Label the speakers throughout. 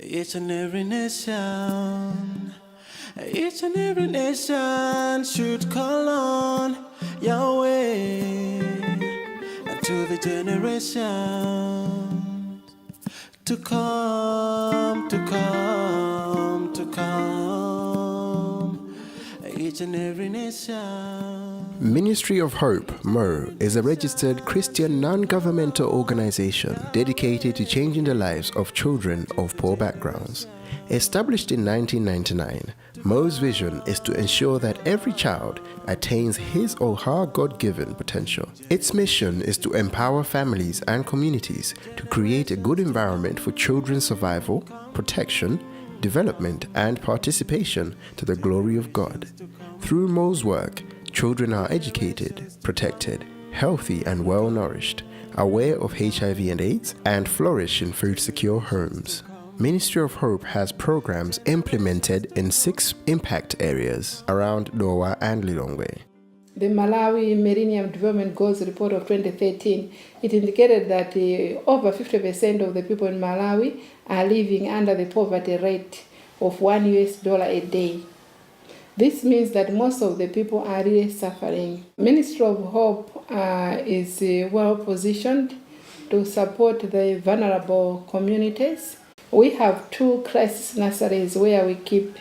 Speaker 1: Each and every nation should call on Yahweh to the generation to come. Each and every nation.
Speaker 2: Ministry of Hope, MO, is a registered Christian non-governmental organization dedicated to changing the lives of children of poor backgrounds. Established in 1999, MO's vision is to ensure that every child attains his or her God-given potential. Its mission is to empower families and communities to create a good environment for children's survival, protection, development, and participation to the glory of God. Through MO's work, children are educated, protected, healthy and well-nourished, aware of HIV and AIDS, and flourish in food-secure homes. Ministry of Hope has programs implemented in 6 impact areas around Dowa and Lilongwe.
Speaker 3: The Malawi Millennium Development Goals Report of 2013, it indicated that over 50% of the people in Malawi are living under the poverty rate of $1 a day. This means that most of the people are really suffering. Ministry of Hope is well positioned to support the vulnerable communities. We have 2 crisis nurseries where we keep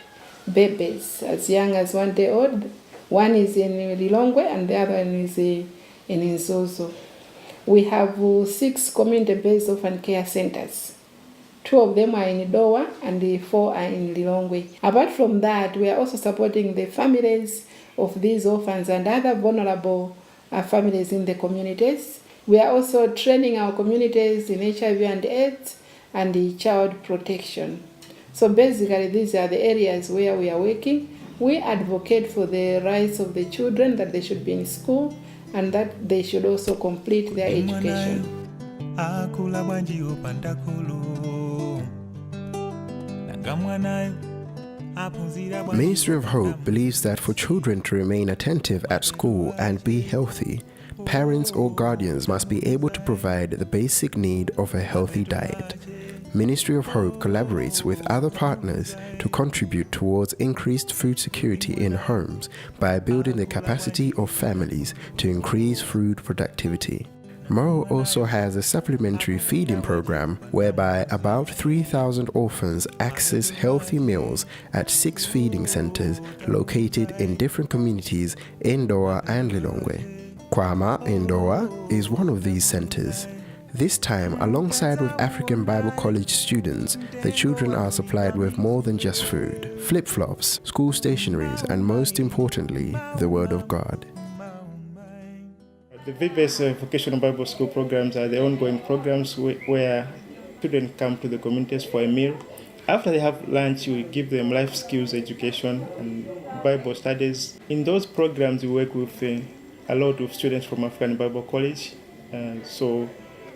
Speaker 3: babies as young as 1 day old. One is in Lilongwe and the other one is in Nzozo. We have 6 community-based orphan care centers. 2 of them are in Dowa and 4 are in Lilongwe. Apart from that, we are also supporting the families of these orphans and other vulnerable families in the communities. We are also training our communities in HIV and AIDS and child protection. So basically, these are the areas where we are working. We advocate for the rights of the children, that they should be in school and that they should also complete their education.
Speaker 2: Ministry of Hope believes that for children to remain attentive at school and be healthy, parents or guardians must be able to provide the basic need of a healthy diet. Ministry of Hope collaborates with other partners to contribute towards increased food security in homes by building the capacity of families to increase food productivity. MO also has a supplementary feeding program whereby about 3,000 orphans access healthy meals at 6 feeding centers located in different communities in Dowa and Lilongwe. Kwama in Dowa is one of these centers. This time, alongside with African Bible College students, the children are supplied with more than just food, flip-flops, school stationeries, and most importantly, the Word of God.
Speaker 4: The VBS Vocational Bible School programs are the ongoing programs where children come to the communities for a meal. After they have lunch, we give them life skills education and Bible studies. In those programs, we work with a lot of students from African Bible College, so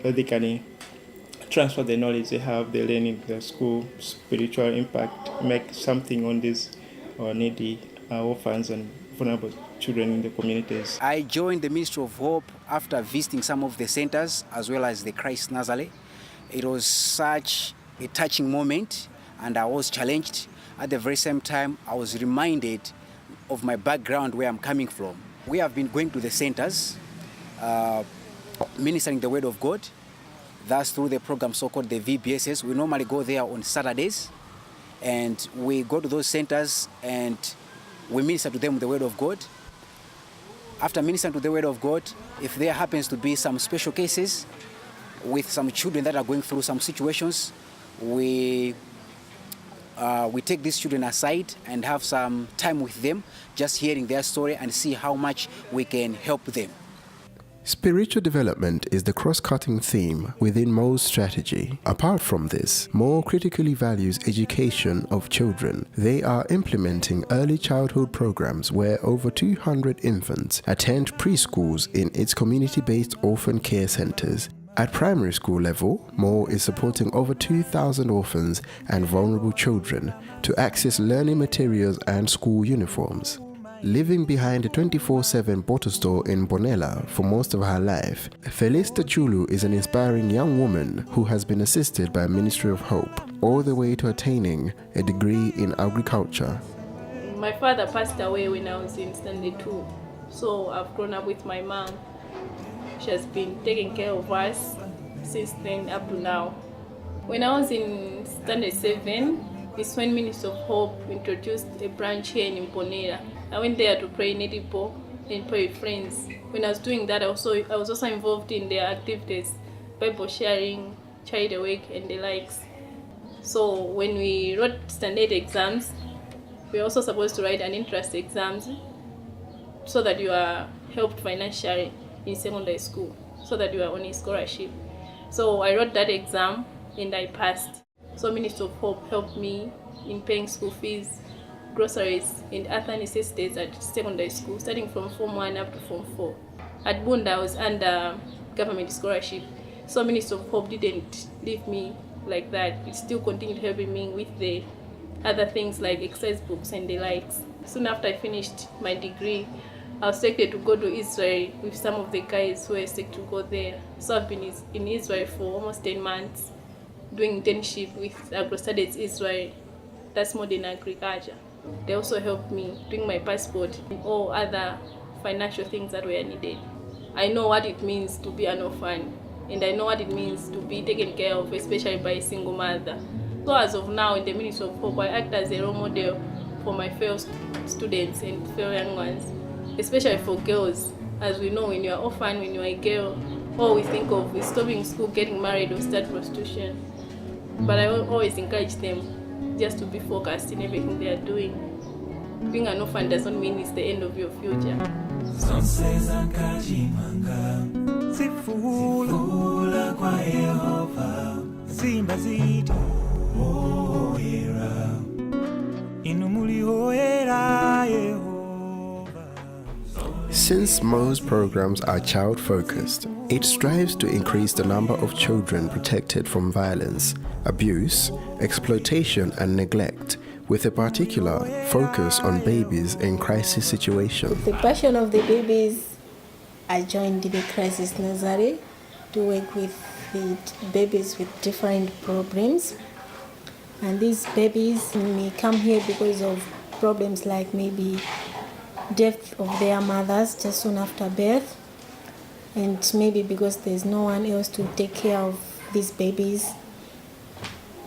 Speaker 4: that they can transfer the knowledge they have, they learn in the school, spiritual impact, make something on these needy orphans and vulnerable children in the communities.
Speaker 5: I joined the Ministry of Hope after visiting some of the centers as well as the Christ Nursery. It was such a touching moment and I was challenged. At the very same time, I was reminded of my background, where I'm coming from. We have been going to the centers, ministering the Word of God. That's through the program so-called the VBSS. We normally go there on Saturdays and we go to those centers and we minister to them the Word of God. After ministering to the Word of God, if there happens to be some special cases with some children that are going through some situations, we take these children aside and have some time with them, just hearing their story and see how much we can help them.
Speaker 2: Spiritual development is the cross-cutting theme within MO's strategy. Apart from this, MO critically values education of children. They are implementing early childhood programs where over 200 infants attend preschools in its community-based orphan care centers. At primary school level, MO is supporting over 2,000 orphans and vulnerable children to access learning materials and school uniforms. living behind a 24/7 bottle store in Bonella for most of her life, Felista Chulu is an inspiring young woman who has been assisted by Ministry of Hope all the way to attaining a degree in agriculture.
Speaker 6: My father passed away when I was in standard 2, so I've grown up with my mom. She has been taking care of us since then up to now. When I was in standard 7, it's when Ministry of Hope introduced a branch here in Imponera. I went there to pray Nedipo and pray with friends. When I was doing that, I was also involved in their activities, Bible sharing, charity work, and the likes. So when we wrote standard exams, we are also supposed to write an interest exams so that you are helped financially in secondary school, so that you are on a scholarship. So I wrote that exam and I passed. So Ministry of Hope helped me in paying school fees, groceries, and other necessities at secondary school, starting from Form 1 up to Form 4. At Bunda, I was under government scholarship. So Ministry of Hope didn't leave me like that. It still continued helping me with the other things like exercise books and the likes. Soon after I finished my degree, I was selected to go to Israel with some of the guys who were selected to go there. So I've been in Israel for almost 10 months, doing internship with Agro-Studies Israel. That's modern agriculture. They also helped me doing my passport and all other financial things that were needed. I know what it means to be an orphan, and I know what it means to be taken care of, especially by a single mother. So as of now, in the Ministry of Hope, I act as a role model for my fellow students and fellow young ones, especially for girls. As we know, when you're orphan, when you're a girl, all we think of is stopping school, getting married, or start prostitution. But I always encourage them just to be focused in everything they are doing. Being an orphan does not mean it's the end of your future.
Speaker 2: Since most programs are child-focused, it strives to increase the number of children protected from violence, abuse, exploitation and neglect, with a particular focus on babies in crisis situations.
Speaker 7: The passion of the babies, I joined the Crisis Nursery to work with the babies with different problems. And these babies may come here because of problems like maybe death of their mothers just soon after birth, and maybe because there's no one else to take care of these babies,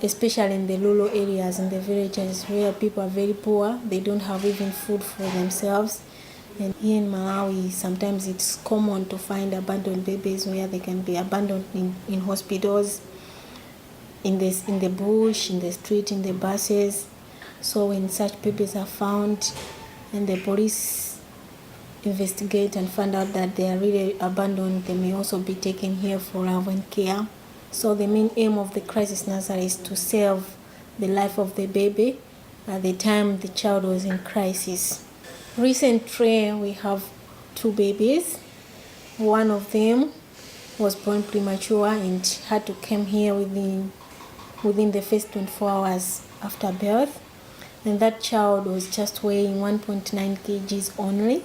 Speaker 7: especially in the rural areas, in the villages where people are very poor. They don't have even food for themselves. And here in Malawi, sometimes it's common to find abandoned babies where they can be abandoned in hospitals, in the bush, in the street, in the buses. So when such babies are found and the police investigate and find out that they are really abandoned, they may also be taken here for love and care. So the main aim of the Crisis Nursery is to save the life of the baby at the time the child was in crisis. Recently, we have 2 babies. One of them was born premature and had to come here within the first 24 hours after birth. And that child was just weighing 1.9 kgs only.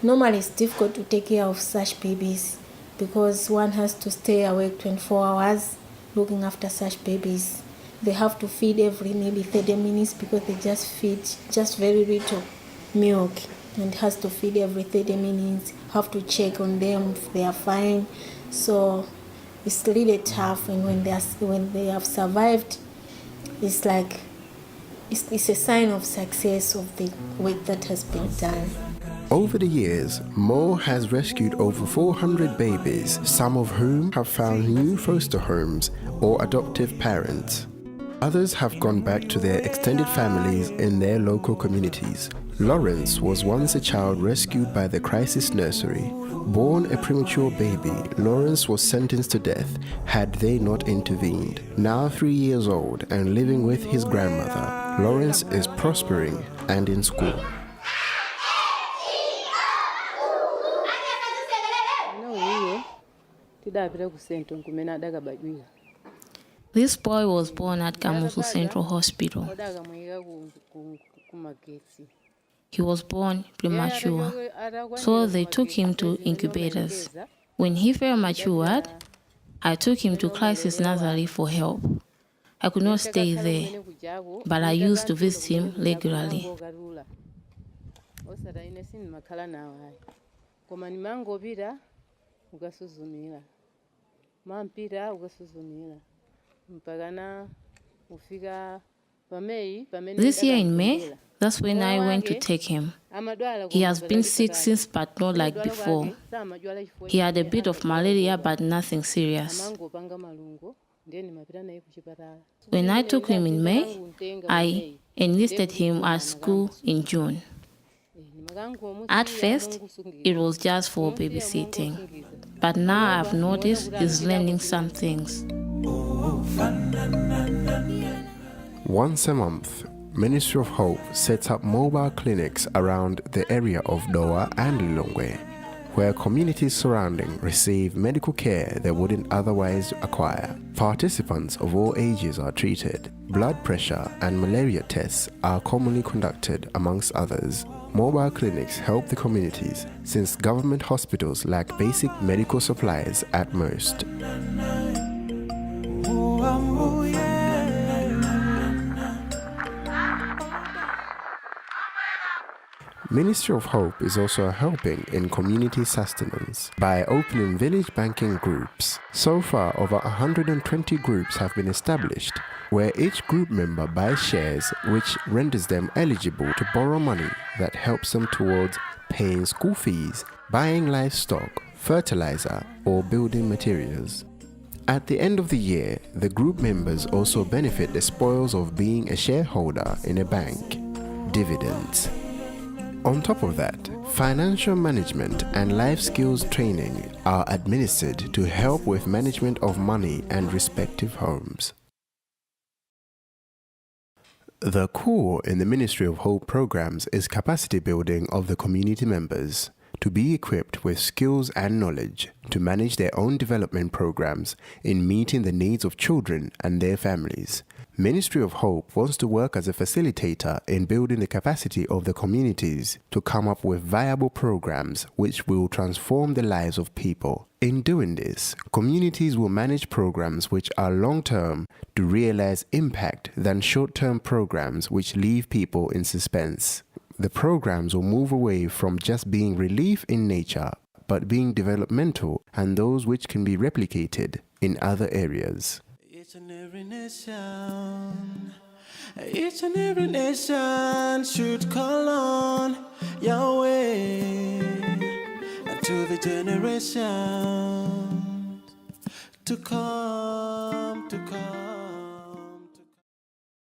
Speaker 7: Normally, it's difficult to take care of such babies because one has to stay awake 24 hours looking after such babies. They have to feed every maybe 30 minutes because they just feed just very little milk, and has to feed every 30 minutes, have to check on them if they are fine. So it's really tough, and when they have survived, it's like it's a sign of success of the work that has been done.
Speaker 2: Over the years, Mo has rescued over 400 babies, some of whom have found new foster homes or adoptive parents. Others have gone back to their extended families in their local communities. Lawrence was once a child rescued by the Crisis Nursery. Born a premature baby, Lawrence was sentenced to death had they not intervened. Now 3 years old and living with his grandmother, Lawrence is prospering and in school.
Speaker 8: This boy was born at Kamuzu Central Hospital. He was born premature, so they took him to incubators. When he felt matured, I took him to Crisis Nursery for help. I could not stay there, but I used to visit him regularly. This year in May, that's when I went to take him. He has been sick since, but not like before. He had a bit of malaria, but nothing serious. When I took him in May, I enlisted him at school in June. At first, it was just for babysitting, but now I've noticed he's learning some things.
Speaker 2: Once a month, Ministry of Hope sets up mobile clinics around the area of Dowa and Lilongwe, where communities surrounding receive medical care they wouldn't otherwise acquire. Participants of all ages are treated. Blood pressure and malaria tests are commonly conducted, amongst others. Mobile clinics help the communities since government hospitals lack basic medical supplies at most. Ministry of Hope is also helping in community sustenance by opening village banking groups. So far, over 120 groups have been established, where each group member buys shares, which renders them eligible to borrow money that helps them towards paying school fees, buying livestock, fertilizer, or building materials. At the end of the year, the group members also benefit the spoils of being a shareholder in a bank, dividends. On top of that, financial management and life skills training are administered to help with management of money and respective homes. The core in the Ministry of Hope programs is capacity building of the community members to be equipped with skills and knowledge to manage their own development programs in meeting the needs of children and their families. Ministry of Hope wants to work as a facilitator in building the capacity of the communities to come up with viable programs which will transform the lives of people. In doing this, communities will manage programs which are long-term to realize impact than short-term programs which leave people in suspense. The programs will move away from just being relief in nature, but being developmental and those which can be replicated in other areas.
Speaker 1: Each and every nation should call on Yahweh, and to the generations to come.